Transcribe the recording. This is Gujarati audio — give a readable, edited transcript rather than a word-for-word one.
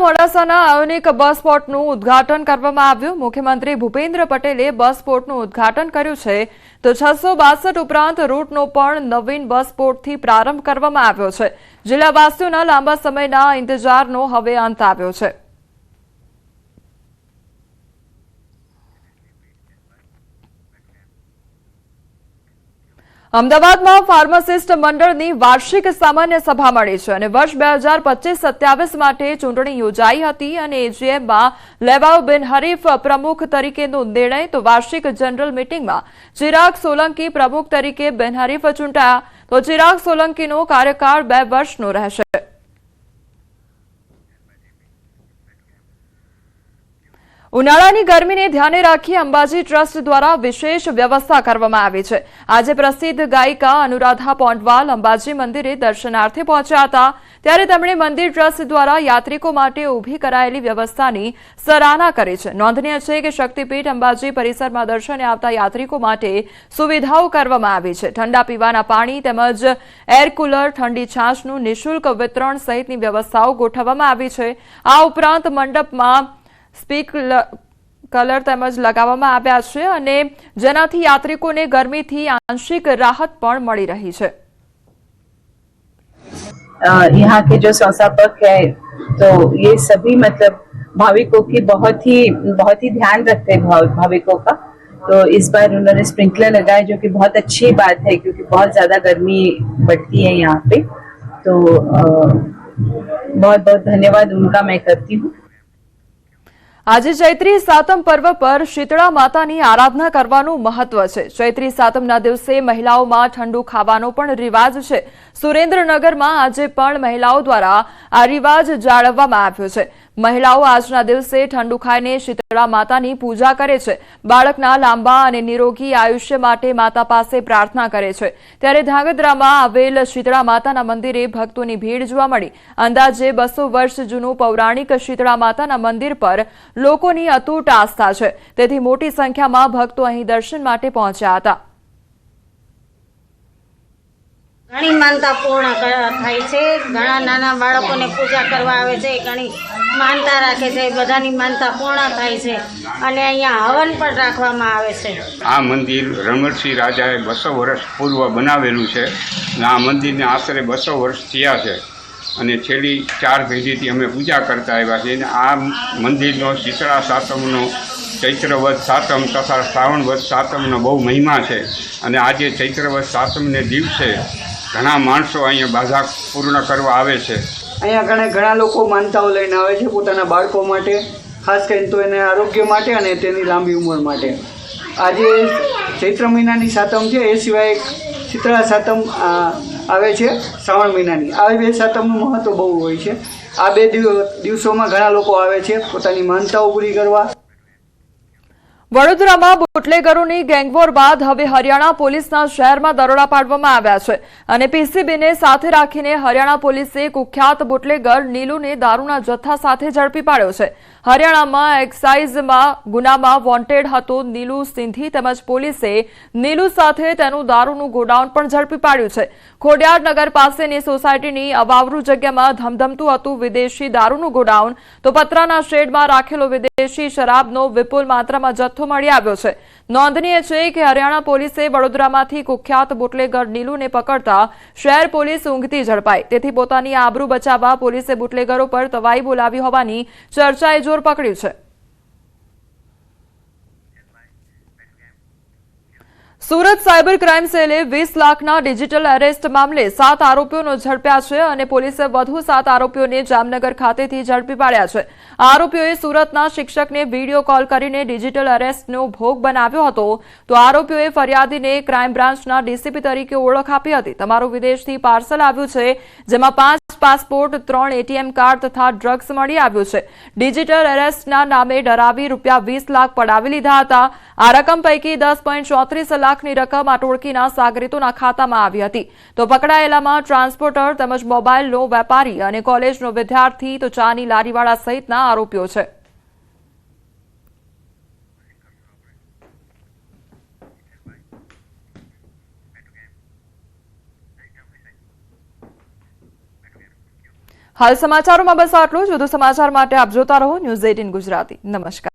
મોડાસાના આયોનિક બસ સ્પોટનું ઉદ્ઘાટન કરવામાં આવ્યું। મુખ્યમંત્રી ભૂપેન્દ્ર પટેલે બસ સ્પોટનું ઉદ્ઘાટન કર્યું છે તો 662 ઉપરાંત રૂટનો પણ નવીન બસ સ્પોટથી પ્રારંભ કરવામાં આવ્યો છે। જિલ્લાવાસીઓના લાંબા સમયના ઇંતજારનો હવે અંત આવ્યો છે। અમદાવાદમાં ફાર્માસિસ્ટ મંડળની વાર્ષિક સામાન્ય સભા મળી છે અને વર્ષ 2025-27 માટે ચૂંટણી યોજાઈ હતી અને એજીએમમાં લેવાયો બિનહરીફ પ્રમુખ તરીકેનો નિર્ણય તો વાર્ષિક જનરલ મીટિંગમાં ચિરાગ સોલંકી પ્રમુખ તરીકે બિનહરીફ ચૂંટાયા તો ચિરાગ સોલંકીનો કાર્યકાળ 2 વર્ષનો રહેશે। ઉનાળાની ગરમીને ધ્યાને રાખી અંબાજી ટ્રસ્ટ દ્વારા વિશેષ વ્યવસ્થા કરવામાં આવી છે। આજે પ્રસિદ્ધ ગાયિકા અનુરાધા પોંડવાલ અંબાજી મંદિરે દર્શનાર્થે પહોંચ્યા હતા ત્યારે તેમણે મંદિર ટ્રસ્ટ દ્વારા યાત્રિકો માટે ઊભી કરાયેલી વ્યવસ્થાની સરાહના કરી છે। નોંધનીય છે કે શક્તિપીઠ અંબાજી પરિસરમાં દર્શને આવતા યાત્રિકો માટે સુવિધાઓ કરવામાં આવી છે। ઠંડા પીવાના પાણી તેમજ એર કુલર, ઠંડી છાશનું નિઃશુલ્ક વિતરણ સહિતની વ્યવસ્થાઓ ગોઠવવામાં આવી છે। આ ઉપરાંત મંડપમાં સ્પીક કલર તેમજ लगावવામાં આવ્યા છે અને જેનાથી યાત્રિકોને ગરમીથી આંશિક રાહત પણ મળી રહી છે। यहाँ के जो संस्थापक है तो ये सभी मतलब भाविकों की बहुत ही ध्यान रखते हैं भाविकों का। तो इस बार उन्होंने स्प्रिंकलर लगाए जो कि बहुत अच्छी बात है क्योंकि बहुत ज्यादा गर्मी बढ़ती है यहाँ पे। तो बहुत बहुत धन्यवाद उनका मैं करती हूँ। આજે ચૈત્રી સાતમ પર્વ પર શીતળા માતાની આરાધના કરવાનું મહત્વ છે। ચૈત્રી સાતમના દિવસે મહિલાઓમાં ઠંડુ ખાવાનો પણ રિવાજ છે। સુરેન્દ્રનગરમાં આજે પણ મહિલાઓ દ્વારા આ રિવાજ જાળવવામાં આવ્યો છે। મહિલાઓ આજના દિવસે ઠંડુ ખાઈને શીતળા માતાની પૂજા કરે છે। બાળકના લાંબા અને નિરોગી આયુષ્ય માટે માતા પાસે પ્રાર્થના કરે છે। ત્યારે ધાંગધ્રામાં આવેલ શીતળા માતાના મંદિરે ભક્તોની ભીડ જોવા મળી। અંદાજે 200 વર્ષ જૂનું પૌરાણિક શીતળા માતાના મંદિર પર લોકોની અતૂટ આસ્થા છે તેથી મોટી સંખ્યામાં ભક્તો અહીં દર્શન માટે પહોંચ્યા હતા। ઘણી માનતા પૂર્ણ થાય છે। ઘણા નાના બાળકોને પૂજા કરવા આવે છે, ઘણી માનતા રાખે છે, બધાની માનતા પૂર્ણ થાય છે અને અહીંયા હવન પણ રાખવામાં આવે છે। આ મંદિર રણવરસિંહ રાજાએ 200 વર્ષ પૂર્વ બનાવેલું છે અને આ મંદિરને આશરે 200 વર્ષ થયા છે અને છેલ્લી 4 પેઢીથી અમે પૂજા કરતા આવ્યા છીએ। આ મંદિરનો શીતળા સાતમનો ચૈત્રવદ સાતમ તથા શ્રાવણવદ સાતમનો બહુ મહિમા છે અને આજે ચૈત્રવદ સાતમને દિવસે ઘણા માણસો અહીંયા બાધા પૂર્ણ કરવા આવે છે। અહીંયા ઘણા લોકો માનતાઓ લઈને આવે છે પોતાના બાળકો માટે, ખાસ કરીને તો એને આરોગ્ય માટે અને તેની લાંબી ઉંમર માટે। આજે ચૈત્ર મહિનાની સાતમ છે, એ સિવાય શીતળા સાતમ આવે છે શ્રાવણ મહિનાની। આ 2 સાતમનું મહત્વ બહુ હોય છે। આ 2 દિવસોમાં ઘણા લોકો આવે છે પોતાની માનતાઓ પૂરી કરવા। વડોદરામાં બુટલેગરોની ગેંગવોર બાદ હવે હરિયાણા પોલીસના શહેરમાં દરોડા પાડવામાં આવ્યા છે અને પીસીબીને સાથે રાખીને હરિયાણા પોલીસે કુખ્યાત બુટલેગર નીલુને દારૂના જથ્થા સાથે ઝડપી પાડ્યો છે। હરિયાણામાં એક્સાઇઝમાં ગુનામાં વોન્ટેડ હતો નીલુ સિંધી તેમજ પોલીસે નીલુ સાથે તેનું દારૂનું ગોડાઉન પણ ઝડપી પાડ્યું છે। ખોડિયાર નગર પાસેની સોસાયટીની અવાવરૂ જગ્યામાં ધમધમતું હતું વિદેશી દારૂનું ગોડાઉન તો પતરાના શેડમાં રાખેલો વિદેશી શરાબનો વિપુલ માત્રામાં જથ્થો મળી આવ્યો છે। નોંધનીય છે કે હરિયાણા પોલીસે વડોદરામાંથી કુખ્યાત બુટલેગર નીલુને પકડતા શહેર પોલીસ ઊંઘતી ઝડપાઈ તેથી પોતાની આબરૂ બચાવવા પોલીસે બુટલેગરો પર તવાઈ બોલાવી હોવાની ચર્ચાએ જોર પકડ્યું છે। સુરત સાયબર ક્રાઇમ સેલે 20 લાખના ડિજિટલ એરેસ્ટ મામલે 7 આરોપીઓને ઝડપ્યા છે અને પોલીસે વધુ 7 આરોપીઓને જામનગર ખાતેથી ઝડપી પાડ્યા છે। આરોપીઓએ સુરતના શિક્ષકને વિડીયો કોલ કરીને ડિજિટલ એરેસ્ટનો ભોગ બનાવ્યો હતો તો આરોપીઓએ ફરિયાદીને ક્રાઇમ બ્રાન્ચના ડીસીપી તરીકે ઓળખ આપી હતી। તમારું વિદેશથી પાર્સલ આવ્યું છે જેમાં 5 પાસપોર્ટ, 3 એટીએમ કાર્ડ તથા ડ્રગ્સ મળી આવ્યું છે। ડિજિટલ એરેસ્ટના નામે ડરાવી ₹20 લાખ પડાવી લીધા હતા। આ રકમ પૈકી 10.34 લાખની રકમ આ ટોળકીના સાગરીતોના ખાતામાં આવી હતી તો પકડાયેલામાં ટ્રાન્સપોર્ટર તેમજ મોબાઈલનો વેપારી અને કોલેજનો વિદ્યાર્થી તો ચાની લારીવાળા સહિતના આરોપીઓ છે। હાલ સમાચારોમાં બસ આટલું જ. વધુ સમાચાર માટે આપ જોતા રહો ન્યૂઝ 18 ગુજરાતી. નમસ્કાર.